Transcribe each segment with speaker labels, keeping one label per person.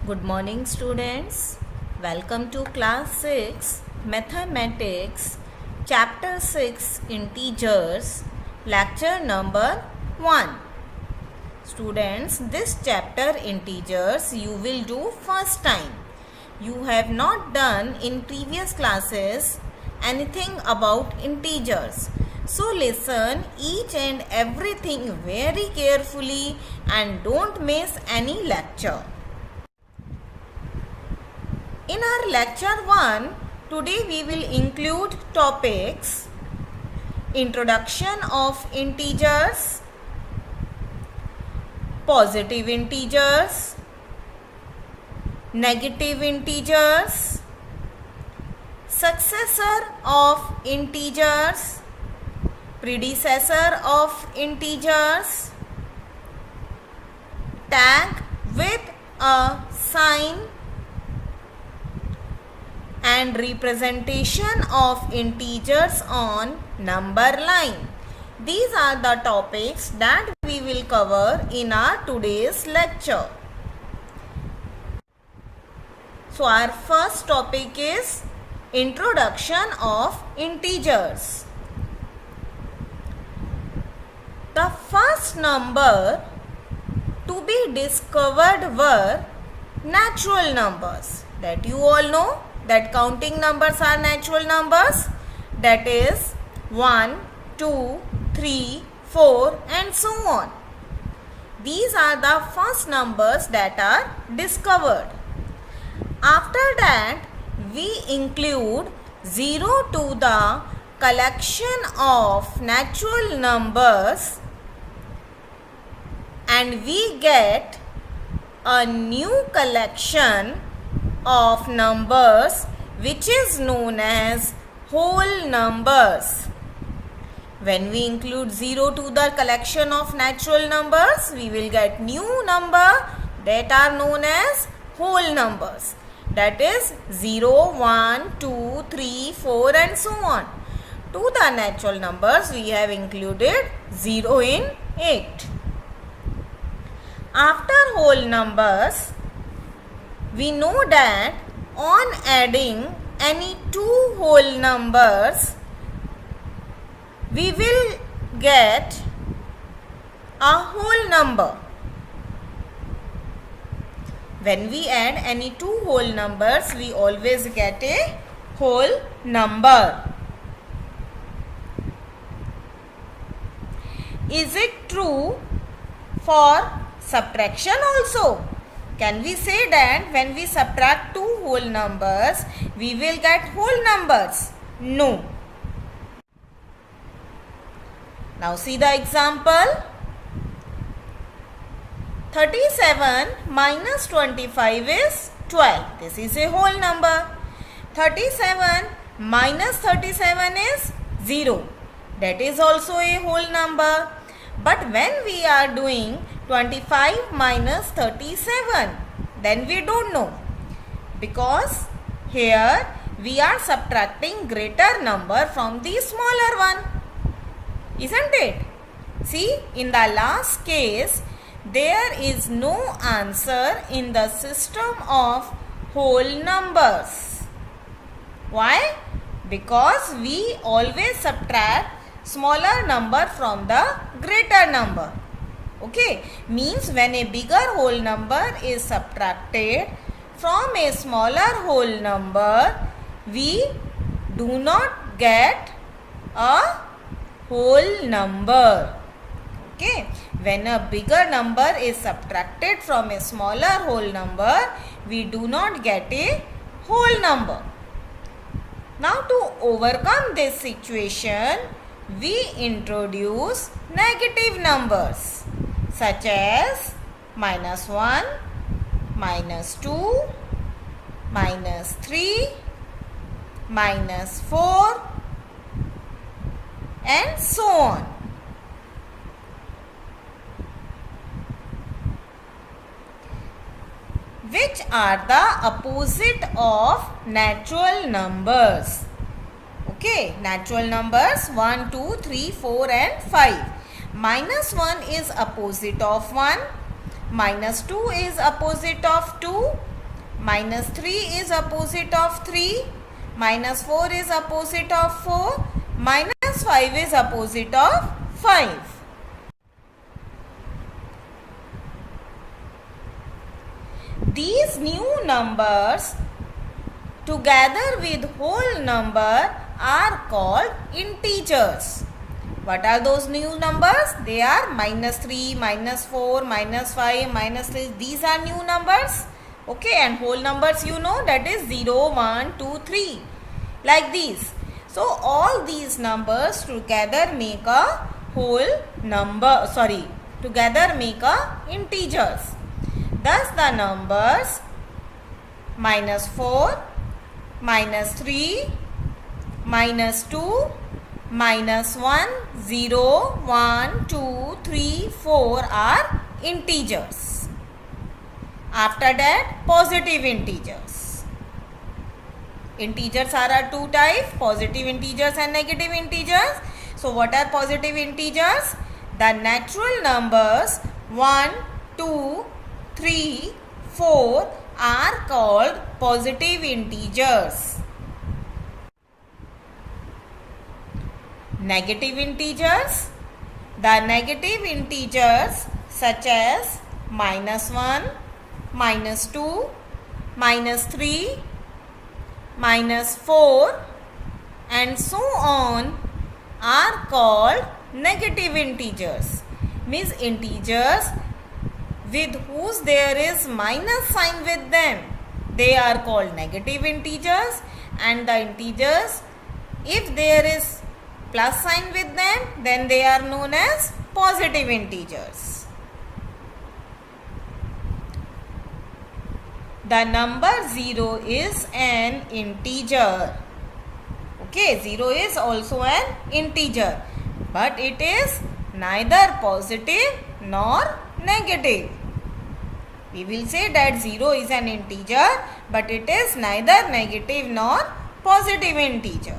Speaker 1: Good morning, students. Welcome to class 6 Mathematics, chapter 6 Integers, lecture number 1. Students, this chapter integers you will do first time. You have not done in previous classes anything about integers. So listen each and everything very carefully and don't miss any lecture. In our lecture 1, today we will include topics: introduction of integers, positive integers, negative integers, successor of integers, predecessor of integers, tag with a sign, and representation of integers on number line. These are the topics that we will cover in our today's lecture. So our first topic is introduction of integers. The first number to be discovered were natural numbers. That you all know that counting numbers are natural numbers, that is 1, 2, 3, 4 and so on. These are the first numbers that are discovered. After that, we include 0 to the collection of natural numbers and we get a new collection of numbers which is known as whole numbers. When we include 0 to the collection of natural numbers, we will get new number that are known as whole numbers. That is 0, 1, 2, 3, 4 and so on. To the natural numbers, we have included 0 in 8. After whole numbers, we know that on adding any two whole numbers, we will get a whole number. When we add any two whole numbers, we always get a whole number. Is it true for subtraction also? Can we say that when we subtract two whole numbers, we will get whole numbers? No. Now see the example. 37 minus 25 is 12. This is a whole number. 37 minus 37 is 0. That is also a whole number. But when we are doing 25 minus 37, then we don't know, because here we are subtracting greater number from the smaller one, isn't it? See, in the last case, there is no answer in the system of whole numbers. Why? Because we always subtract smaller number from the greater number. Okay, means when a bigger whole number is subtracted from a smaller whole number, we do not get a whole number. Okay, when a bigger number is subtracted from a smaller whole number, we do not get a whole number. Now to overcome this situation, we introduce negative numbers such as minus 1, minus 2, minus 3, minus 4 and so on. Which are the opposite of natural numbers? Okay, natural numbers 1, 2, 3, 4 and 5. Minus 1 is opposite of 1. Minus 2 is opposite of 2. minus 3 is opposite of 3, minus 4 is opposite of 4, minus 5 is opposite of 5. These new numbers together with whole number are called integers. What are those new numbers? They are minus 3, minus 4, minus 5, minus 3. These are new numbers. Okay, and whole numbers you know, that is 0, 1, 2, 3. Like these. So all these numbers together make a whole number. Together make a integers. Thus the numbers minus 4, minus 3, minus 2, minus 1, 0, 1, 2, 3, 4 are integers. After that, positive integers. Integers are two types, positive integers and negative integers. So what are positive integers? The natural numbers 1, 2, 3, 4 are called positive integers. Negative integers. The negative integers such as minus 1, minus 2, minus 3, minus 4 and so on are called negative integers. Means integers with whose there is minus sign with them. They are called negative integers, and the integers, if there is plus sign with them, then they are known as positive integers. The number 0 is an integer. Okay, 0 is also an integer, but it is neither positive nor negative. We will say that 0 is an integer, but it is neither negative nor positive integer.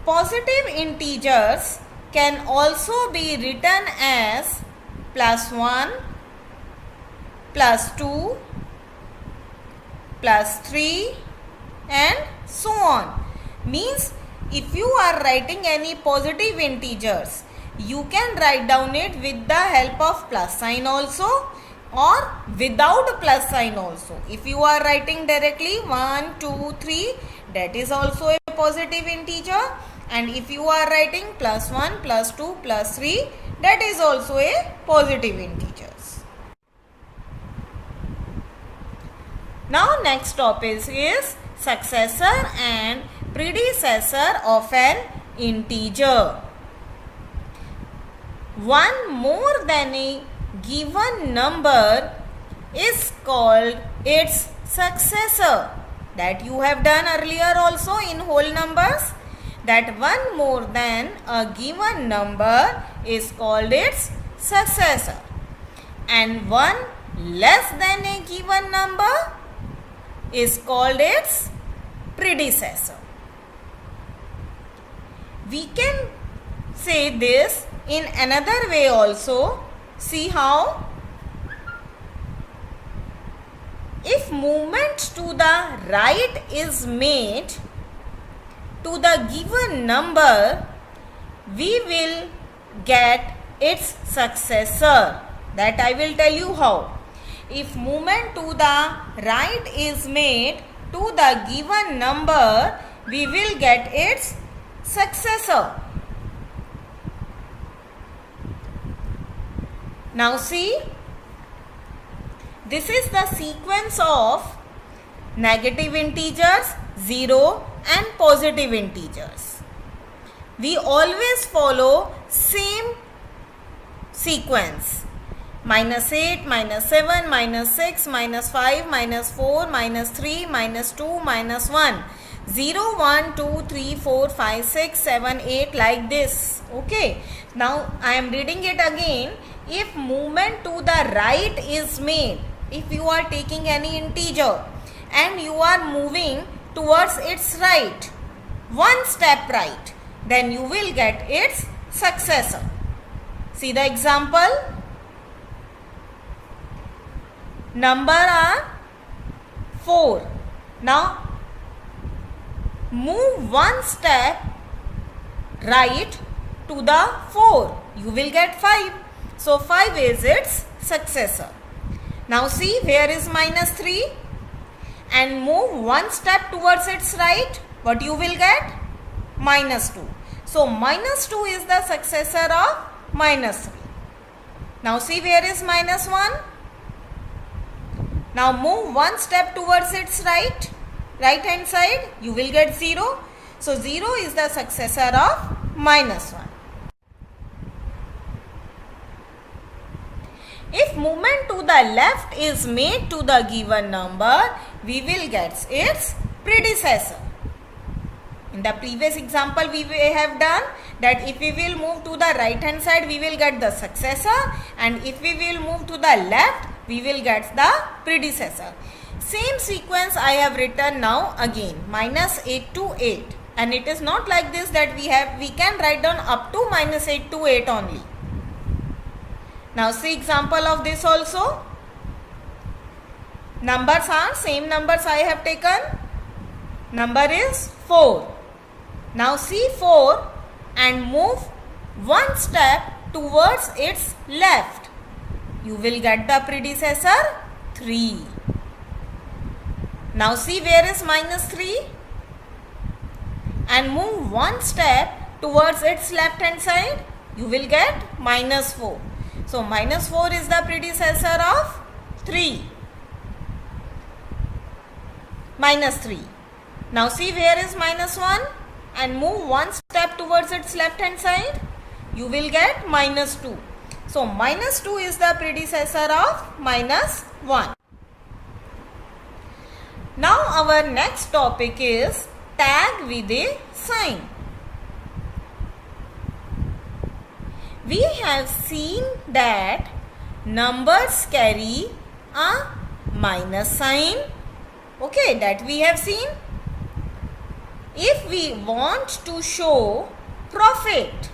Speaker 1: Positive integers can also be written as plus 1, plus 2, plus 3 and so on. Means if you are writing any positive integers, you can write down it with the help of plus sign also or without plus sign also. If you are writing directly 1, 2, 3, that is also a positive integer, and if you are writing plus 1, plus 2, plus 3, that is also a positive integers. Now next topic is successor and predecessor of an integer. One more than a given number is called its successor. That you have done earlier also in whole numbers. That one more than a given number is called its successor. And one less than a given number is called its predecessor. We can say this in another way also. See how? If movement to the right is made to the given number, we will get its successor. That I will tell you how. If movement to the right is made to the given number, we will get its successor. Now see, this is the sequence of negative integers, 0 and positive integers. We always follow same sequence. Minus 8, minus 7, minus 6, minus 5, minus 4, minus 3, minus 2, minus 1. 0, 1, 2, 3, 4, 5, 6, 7, 8 like this. Okay. Now I am reading it again. If movement to the right is made, if you are taking any integer and you are moving towards its right, one step right, then you will get its successor. See the example. number are 4. Now move one step right to the 4, you will get 5. So 5 is its successor. Now see, where is minus 3, and move one step towards its right, what you will get? Minus 2. So minus 2 is the successor of minus 3. Now see, where is minus 1? Now move one step towards its right hand side, you will get 0. So 0 is the successor of minus 1. If movement to the left is made to the given number, we will get its predecessor. In the previous example, we have done that if we will move to the right hand side, we will get the successor, and if we will move to the left, we will get the predecessor. Same sequence I have written now again, minus 8 to 8, and it is not like this that we can write down up to minus 8 to 8 only. Now see example of this also. Numbers are same numbers I have taken. Number is 4. Now see 4 and move one step towards its left. You will get the predecessor 3. Now see, where is minus 3? And move one step towards its left hand side. You will get minus 4. So minus 4 is the predecessor of 3. Minus 3. Now see, where is minus 1? And move one step towards its left hand side. You will get minus 2. So minus 2 is the predecessor of minus 1. Now our next topic is tag with a sign. We have seen that numbers carry a minus sign. Okay, that we have seen. If we want to show profit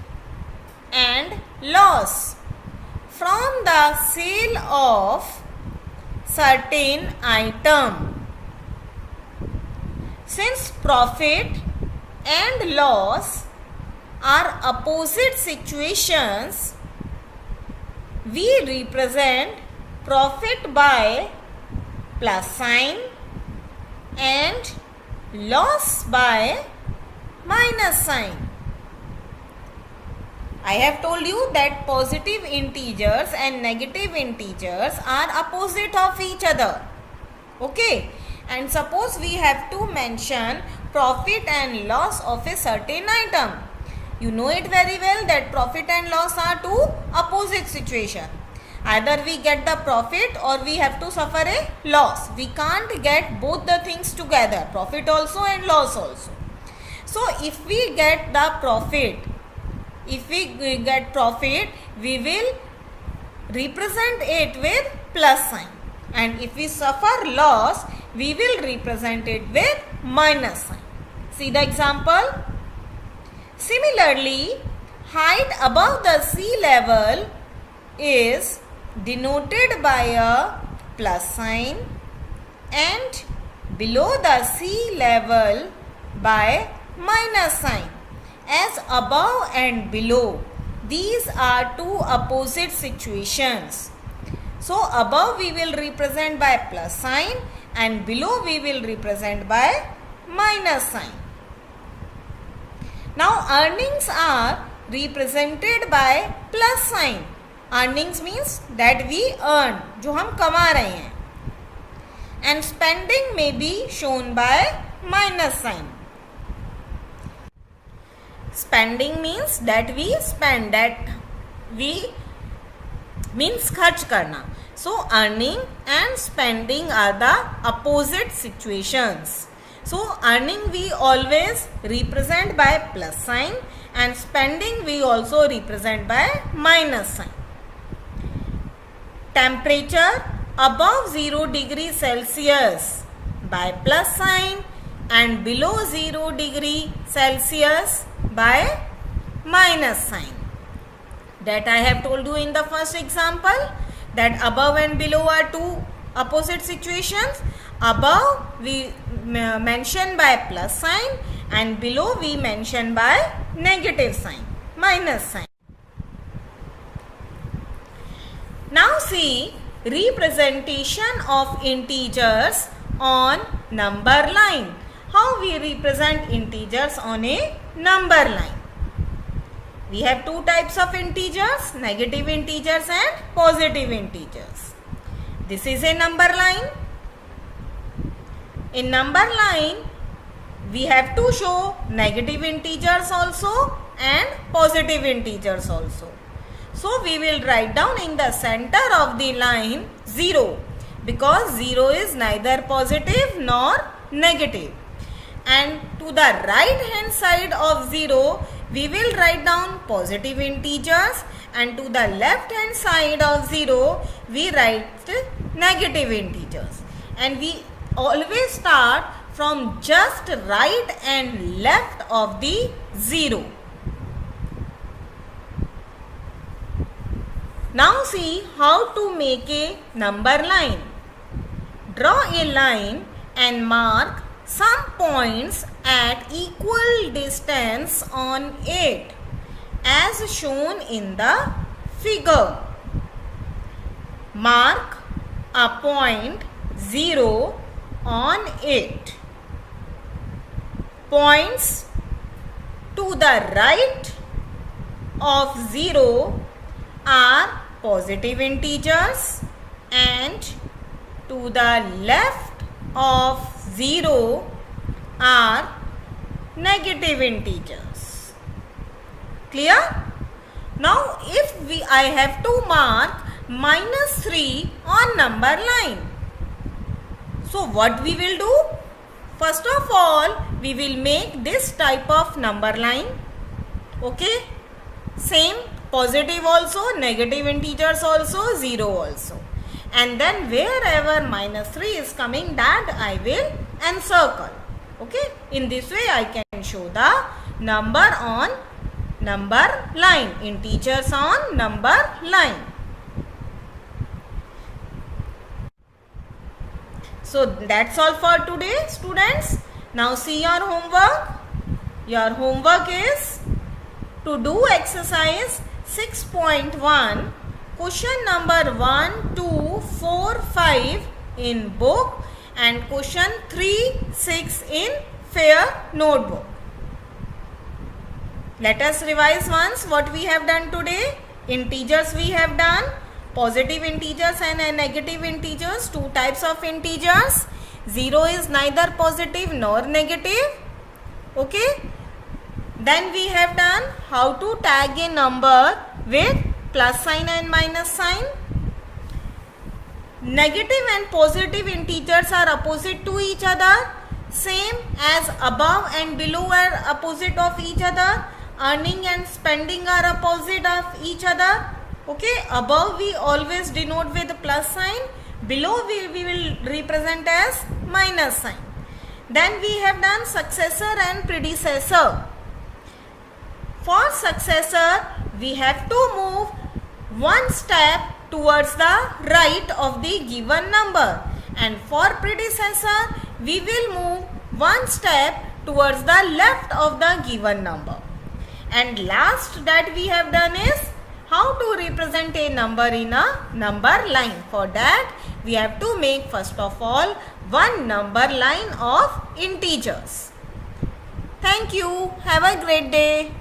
Speaker 1: and loss from the sale of certain item, since profit and loss are opposite situations, we represent profit by plus sign and loss by minus sign. I have told you that positive integers and negative integers are opposite of each other. Okay, and suppose we have to mention profit and loss of a certain item. You know it very well that profit and loss are two opposite situations. Either we get the profit or we have to suffer a loss. We can't get both the things together, profit also and loss also. So if we get the profit, we will represent it with plus sign, and if we suffer loss, we will represent it with minus sign. See the example. Similarly, height above the sea level is denoted by a plus sign and below the sea level by minus sign. As above and below, these are two opposite situations. So above we will represent by plus sign and below we will represent by minus sign. Now earnings are represented by plus sign. Earnings means that we earn, जो हम कमा रहे हैं. And spending may be shown by minus sign. Spending means that we spend, that we means खर्च करना. So earning and spending are the opposite situations. So earning we always represent by plus sign and spending we also represent by minus sign. Temperature above 0 degree Celsius by plus sign and below 0 degree Celsius by minus sign. That I have told you in the first example, that above and below are two opposite situations. Above we mention by plus sign and below we mention by negative sign, minus sign. Now see representation of integers on number line. How we represent integers on a number line? We have two types of integers, negative integers and positive integers. This is a number line. In number line, we have to show negative integers also and positive integers also. So we will write down in the center of the line 0 because 0 is neither positive nor negative. And to the right hand side of 0, we will write down positive integers, and to the left hand side of 0, we write negative integers. And we always start from just right and left of the 0. Now see how to make a number line. Draw a line and mark some points at equal distance on it as shown in the figure. Mark a point 0 on it. Points to the right of 0 are positive integers and to the left of 0 are negative integers. Clear? Now if I have to mark -3 on number line. So what we will do? First of all, we will make this type of number line. Okay? Same, positive also, negative integers also, 0 also. And then wherever -3 is coming, that I will encircle. Okay? In this way I can show the number on number line, integers on number line. So that's all for today, students. Now see your homework. Your homework is to do exercise 6.1, question number 1, 2, 4, 5 in book and question 3, 6 in fair notebook. Let us revise once what we have done today. Integers we have done. Positive integers and negative integers, two types of integers. 0 is neither positive nor negative. Okay. Then we have done how to tag a number with plus sign and minus sign. Negative and positive integers are opposite to each other. Same as above and below are opposite of each other. Earning and spending are opposite of each other. Okay, above we always denote with plus sign, below we will represent as minus sign. Then we have done successor and predecessor. For successor, we have to move one step towards the right of the given number, and for predecessor, we will move one step towards the left of the given number. And last that we have done is how to represent a number in a number line. For that, we have to make first of all one number line of integers. Thank you. Have a great day.